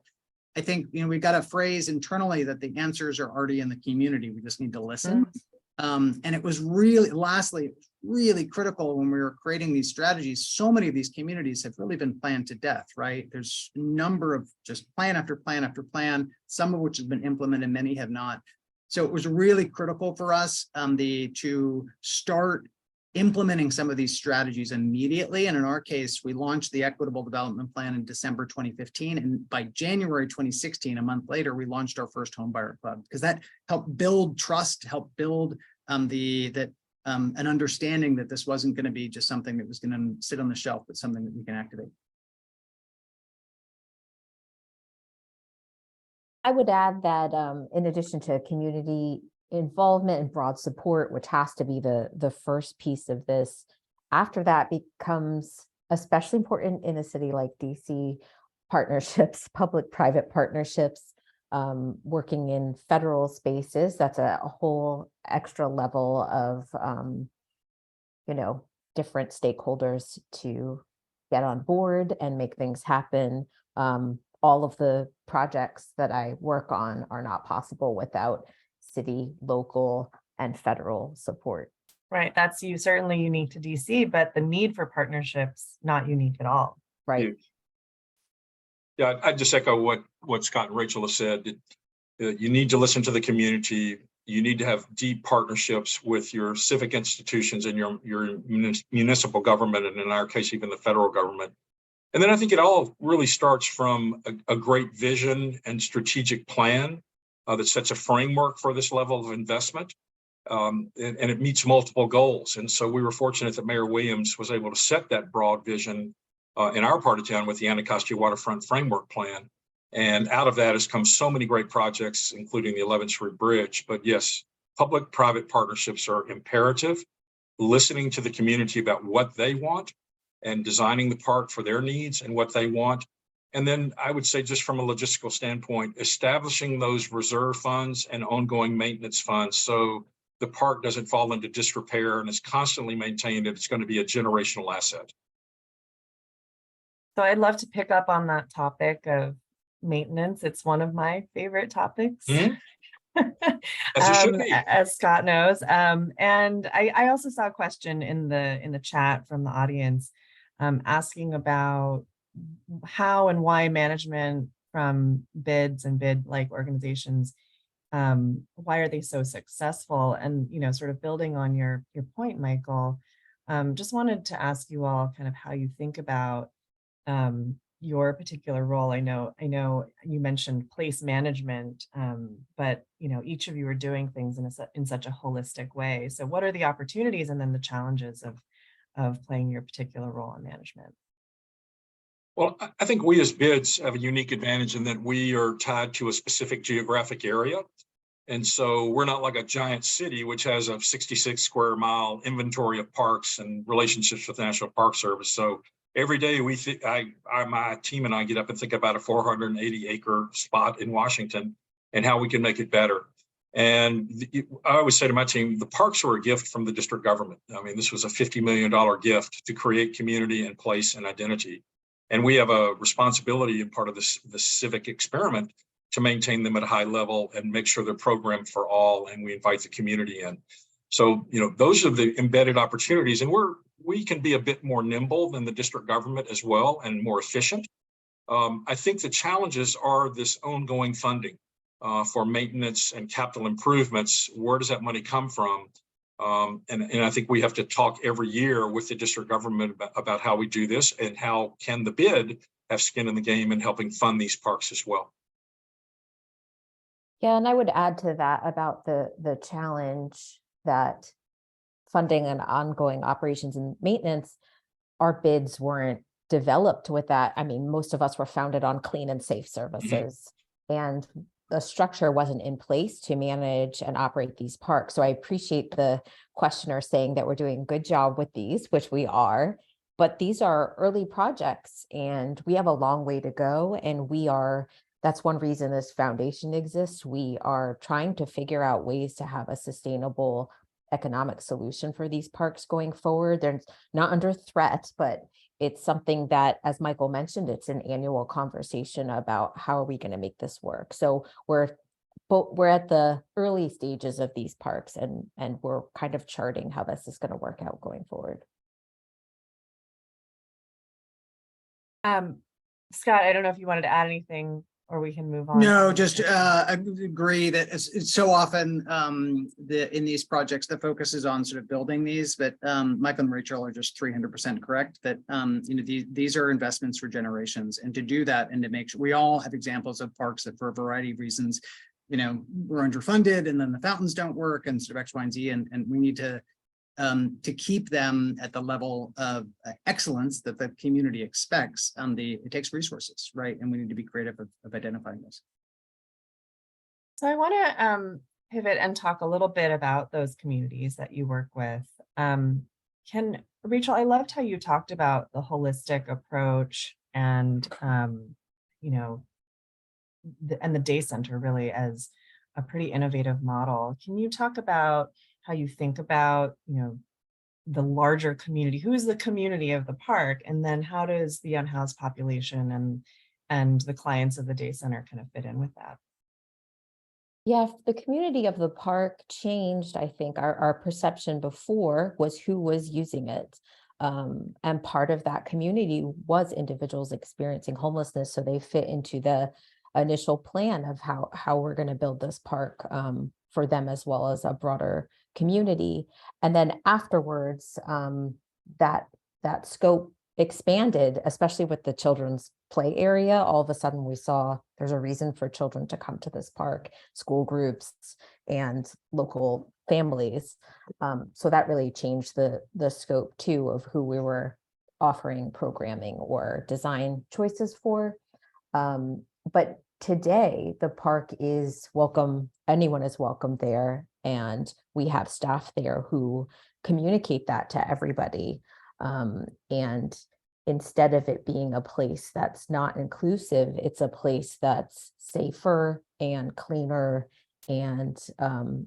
I think, you know, we've got a phrase internally that the answers are already in the community. We just need to listen. And it was really, lastly, it was really critical when we were creating these strategies. So many of these communities have really been planned to death, right? There's a number of just plan after plan after plan, some of which have been implemented, many have not. So it was really critical for us to start implementing some of these strategies immediately. And in our case, we launched the Equitable Development Plan in December 2015. And by January 2016, a month later, we launched our first Homebuyer Club, because that helped build trust, helped build an understanding that this wasn't going to be just something that was going to sit on the shelf, but something that we can activate. I would add that in addition to community involvement and broad support, which has to be the first piece of this, after that becomes especially important in a city like DC, partnerships, public-private partnerships, working in federal spaces. That's a whole extra level of, you know, different stakeholders to get on board and make things happen. All of the projects that I work on are not possible without city, local, and federal support. Right. That's certainly unique to DC, but the need for partnerships, not unique at all. Right. Yeah, I just echo what Scott and Rachel have said. You need to listen to the community. You need to have deep partnerships with your civic institutions and your municipal government, and in our case, even the federal government. And then I think it all really starts from a great vision and strategic plan that sets a framework for this level of investment, and it meets multiple goals. And so we were fortunate that Mayor Williams was able to set that broad vision in our part of town with the Anacostia Waterfront Framework Plan. And out of that has come so many great projects, including the 11th Street Bridge. But yes, public-private partnerships are imperative. Listening to the community about what they want and designing the park for their needs and what they want. And then I would say, just from a logistical standpoint, establishing those reserve funds and ongoing maintenance funds so the park doesn't fall into disrepair and is constantly maintained, and it's going to be a generational asset. So I'd love to pick up on that topic of maintenance. It's one of my favorite topics. Mm-hmm. As it should be. As Scott knows. And I also saw a question in the chat from the audience asking about how and why management from bids and bid-like organizations, why are they so successful? And, you know, sort of building on your point, Michael, just wanted to ask you all kind of how you think about your particular role. I know you mentioned place management, but you know, each of you are doing things in such a holistic way. So what are the opportunities and then the challenges of playing your particular role in management? Well, I think we as bids have a unique advantage in that we are tied to a specific geographic area. And so we're not like a giant city, which has a 66 square mile inventory of parks and relationships with the National Park Service. So every day my team and I get up and think about a 480 acre spot in Washington and how we can make it better. And I always say to my team, the parks are a gift from the district government. I mean, this was a $50 million gift to create community and place and identity. And we have a responsibility in part of this civic experiment to maintain them at a high level and make sure they're programmed for all, and we invite the community in. So, those are the embedded opportunities, and we can be a bit more nimble than the district government as well and more efficient. I think the challenges are this ongoing funding for maintenance and capital improvements. Where does that money come from? And I think we have to talk every year with the district government about how we do this and how can the bid have skin in the game in helping fund these parks as well. Yeah, and I would add to that about the challenge that funding and ongoing operations and maintenance, our bids weren't developed with that. I mean, most of us were founded on clean and safe services, and the structure wasn't in place to manage and operate these parks. So I appreciate the questioner saying that we're doing a good job with these, which we are, but these are early projects and we have a long way to go. And that's one reason this foundation exists. We are trying to figure out ways to have a sustainable economic solution for these parks going forward. They're not under threat, but it's something that, as Michael mentioned, it's an annual conversation about how are we going to make this work. So we're at the early stages of these parks, and we're kind of charting how this is going to work out going forward. Scott, I don't know if you wanted to add anything, or we can move on. No, just I agree that it's so often in these projects, the focus is on sort of building these, but Michael and Rachel are just 300% correct that these are investments for generations, and to do that and to make sure we all have examples of parks that for a variety of reasons, we're underfunded and then the fountains don't work and sort of X, Y, and Z, and we need to keep them at the level of excellence that the community expects. It takes resources, right? And we need to be creative of identifying this. So I want to pivot and talk a little bit about those communities that you work with. Rachel, I loved how you talked about the holistic approach and, and the day center really as a pretty innovative model. Can you talk about how you think about, the larger community? Who is the community of the park? And then how does the unhoused population and the clients of the day center kind of fit in with that? Yeah, the community of the park changed. I think our perception before was who was using it. And part of that community was individuals experiencing homelessness. So they fit into the initial plan of how we're going to build this park for them as well as a broader community. And then afterwards, that scope expanded, especially with the children's play area. All of a sudden we saw there's a reason for children to come to this park, school groups and local families. So that really changed the scope too of who we were offering programming or design choices for. But today the park is welcome. Anyone is welcome there. And we have staff there who communicate that to everybody. And instead of it being a place that's not inclusive, it's a place that's safer and cleaner and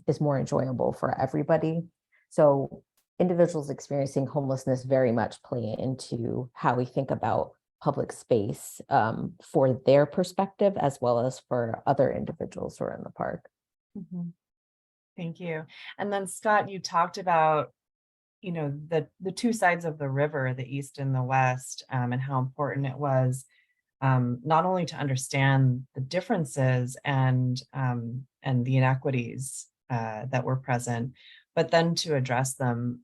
is more enjoyable for everybody. So individuals experiencing homelessness very much play into how we think about public space for their perspective, as well as for other individuals who are in the park. Mm-hmm. Thank you. And then Scott, you talked about, the two sides of the river, the east and the west, and how important it was not only to understand the differences and the inequities that were present, but then to address them.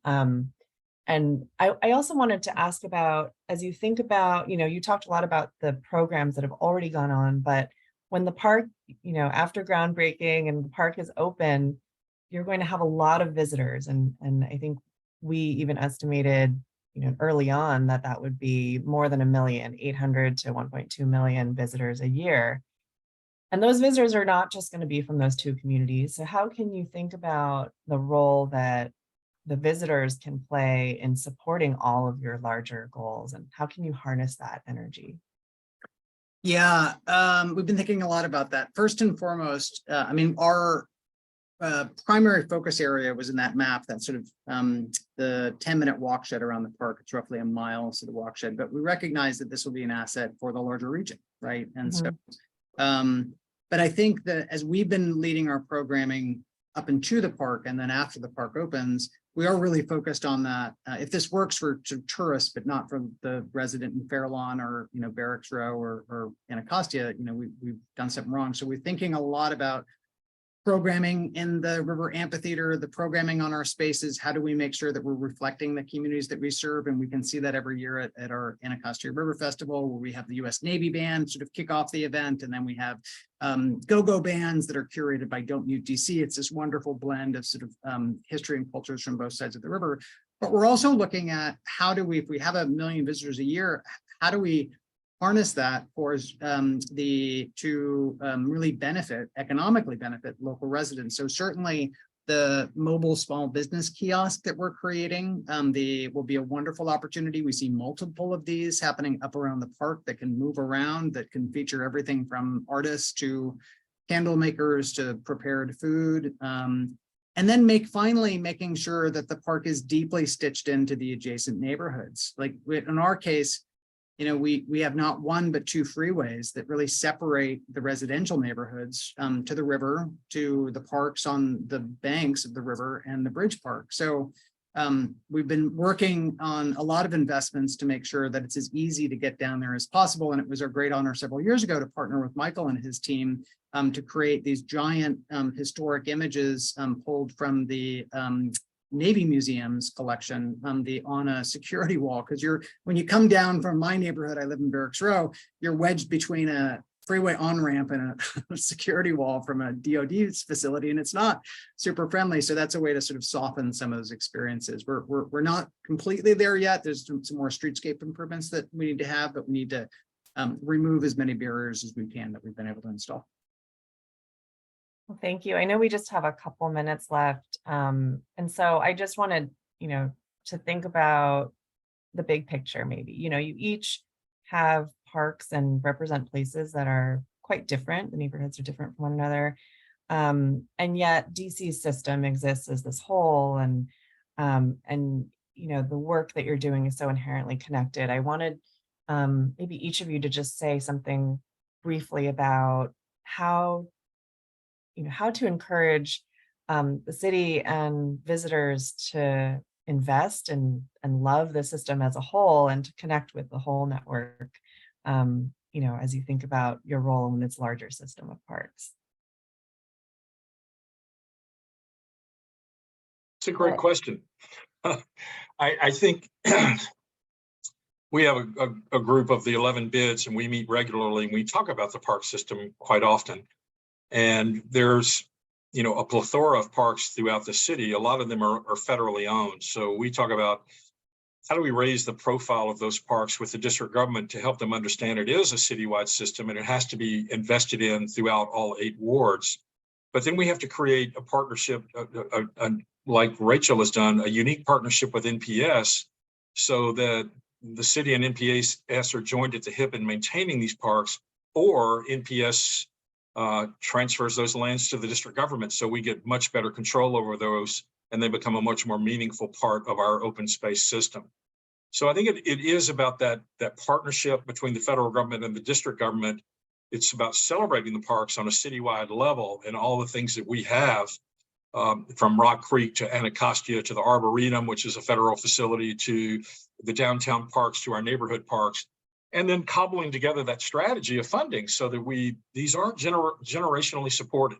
And I also wanted to ask about, as you think about, you talked a lot about the programs that have already gone on, but when the park, after groundbreaking and the park is open, you're going to have a lot of visitors. And I think we even estimated, early on that would be more than 1 million, 800 to 1.2 million visitors a year. And those visitors are not just going to be from those two communities. So how can you think about the role that the visitors can play in supporting all of your larger goals, and how can you harness that energy? Yeah, we've been thinking a lot about that. First and foremost, I mean, our primary focus area was in that map, that sort of the 10-minute walk shed around the park. It's roughly a mile to the walk shed, but we recognize that this will be an asset for the larger region, right? And so, but I think that as we've been leading our programming up into the park and then after the park opens, we are really focused on that. If this works for tourists, but not for the resident in Fairlawn or, you know, Barracks Row or Anacostia, you know, we've done something wrong. So we're thinking a lot about programming in the river amphitheater, the programming on our spaces. How do we make sure that we're reflecting the communities that we serve? And we can see that every year at our Anacostia River Festival, where we have the US Navy Band sort of kick off the event. And then we have go-go bands that are curated by Don't Mute DC. It's this wonderful blend of sort of history and cultures from both sides of the river. But we're also looking at how do we, if we have 1 million visitors a year, how do we harness that for really economically benefit local residents. So certainly the mobile small business kiosk that we're creating, will be a wonderful opportunity. We see multiple of these happening up around the park that can move around, that can feature everything from artists to candle makers to prepared food. And then finally making sure that the park is deeply stitched into the adjacent neighborhoods. Like in our case, you know, we have not one, but two freeways that really separate the residential neighborhoods to the river, to the parks on the banks of the river and the bridge park. So we've been working on a lot of investments to make sure that it's as easy to get down there as possible. And it was our great honor several years ago to partner with Michael and his team to create these giant historic images pulled from the Navy Museum's collection, the on a security wall, because when you come down from my neighborhood, I live in Barracks Row, you're wedged between a freeway on-ramp and a security wall from a DoD facility, and it's not super friendly. So that's a way to sort of soften some of those experiences. We're not completely there yet. There's some more streetscape improvements that we need to have, but we need to remove as many barriers as we can that we've been able to install. Well, thank you. I know we just have a couple minutes left. And so I just wanted, you know, to think about the big picture, maybe. You know, you each have parks and represent places that are quite different. The neighborhoods are different from one another. And yet DC's system exists as this whole, and you know, the work that you're doing is so inherently connected. I wanted maybe each of you to just say something briefly about how to encourage the city and visitors to invest and love the system as a whole, and to connect with the whole network, you know, as you think about your role in its larger system of parks. It's a great question. I think we have a group of the 11 bids, and we meet regularly, and we talk about the park system quite often. And there's, you know, a plethora of parks throughout the city. A lot of them are federally owned. So we talk about how do we raise the profile of those parks with the district government to help them understand it is a citywide system and it has to be invested in throughout all 8 wards. But then we have to create a partnership, like Rachel has done, a unique partnership with NPS, so that the city and NPS are joined at the hip in maintaining these parks, or NPS transfers those lands to the district government, so we get much better control over those and they become a much more meaningful part of our open space system. So I think it is about that partnership between the federal government and the district government. It's about celebrating the parks on a citywide level and all the things that we have, from Rock Creek to Anacostia to the Arboretum, which is a federal facility, to the downtown parks, to our neighborhood parks. And then cobbling together that strategy of funding so that these aren't generationally supported.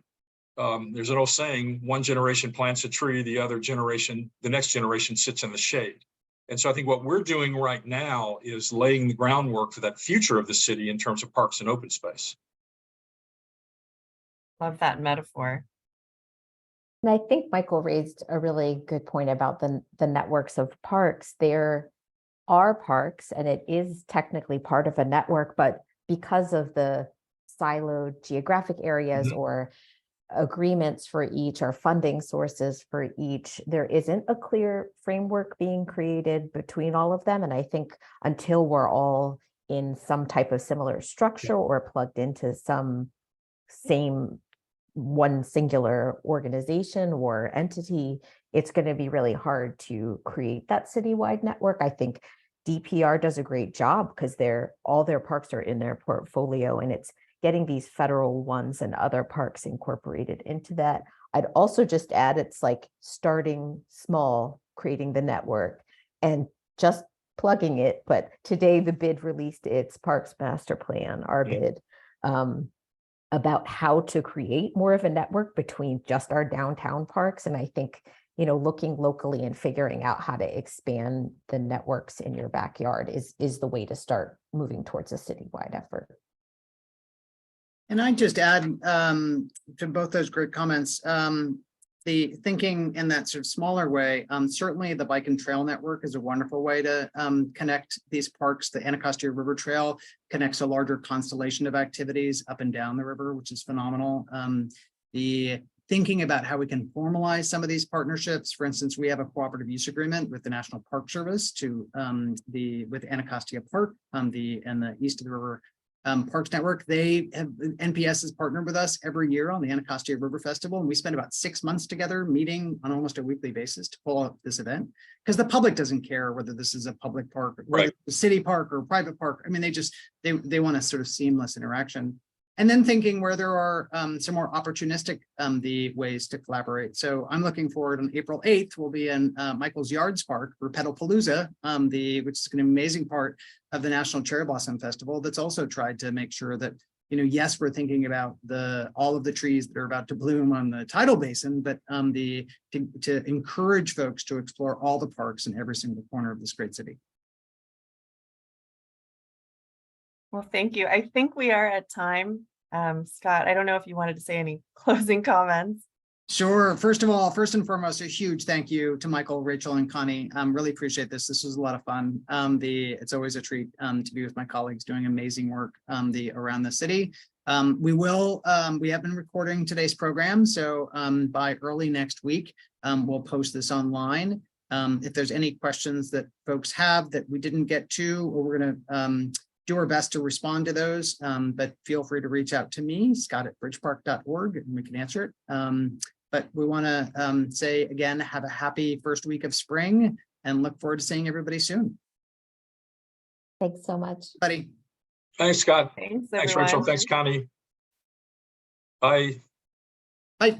There's an old saying, one generation plants a tree, the next generation sits in the shade. And so I think what we're doing right now is laying the groundwork for that future of the city in terms of parks and open space. Love that metaphor. And I think Michael raised a really good point about the networks of parks. There are parks, and it is technically part of a network, but because of the siloed geographic areas or agreements for each or funding sources for each. There isn't a clear framework being created between all of them. And I think until we're all in some type of similar structure or plugged into some same one singular organization or entity, it's going to be really hard to create that citywide network. I think DPR does a great job because all their parks are in their portfolio, and it's getting these federal ones and other parks incorporated into that. I'd also just add, it's like starting small, creating the network and just plugging it. But today the bid released its Parks Master Plan, our bid, about how to create more of a network between just our downtown parks. And I think, looking locally and figuring out how to expand the networks in your backyard is the way to start moving towards a citywide effort. And I just add to both those great comments, the thinking in that sort of smaller way, certainly the bike and trail network is a wonderful way to connect these parks. The Anacostia River Trail connects a larger constellation of activities up and down the river, which is phenomenal. The thinking about how we can formalize some of these partnerships. For instance, we have a cooperative use agreement with the National Park Service with Anacostia Park and the East of the River Parks Network. NPS has partnered with us every year on the Anacostia River Festival, and we spend about 6 months together meeting on almost a weekly basis to pull up this event, because the public doesn't care whether this is a public park, whether it's a city park or a private park. I mean, they want a sort of seamless interaction. And then thinking where there are some more opportunistic the ways to collaborate. So I'm looking forward on April 8th, we'll be in Michael's Yards Park for Pedalpalooza, which is an amazing part of the National Cherry Blossom Festival that's also tried to make sure that, yes, we're thinking about all of the trees that are about to bloom on the tidal basin, but to encourage folks to explore all the parks in every single corner of this great city. Well, thank you. I think we are at time. Scott, I don't know if you wanted to say any closing comments. Sure. First and foremost, a huge thank you to Michael, Rachel, and Connie. Really appreciate this. This was a lot of fun. It's always a treat to be with my colleagues doing amazing work around the city. We have been recording today's program, so by early next week, we'll post this online. If there's any questions that folks have that we didn't get to, or we're going to do our best to respond to those, but feel free to reach out to me, scott@bridgepark.org, and we can answer it. But we want to say again, have a happy first week of spring and look forward to seeing everybody soon. Thanks so much. Buddy. Thanks, Scott. Thanks, Thanks, Rachel. everyone. Thanks, Connie. Bye. Bye.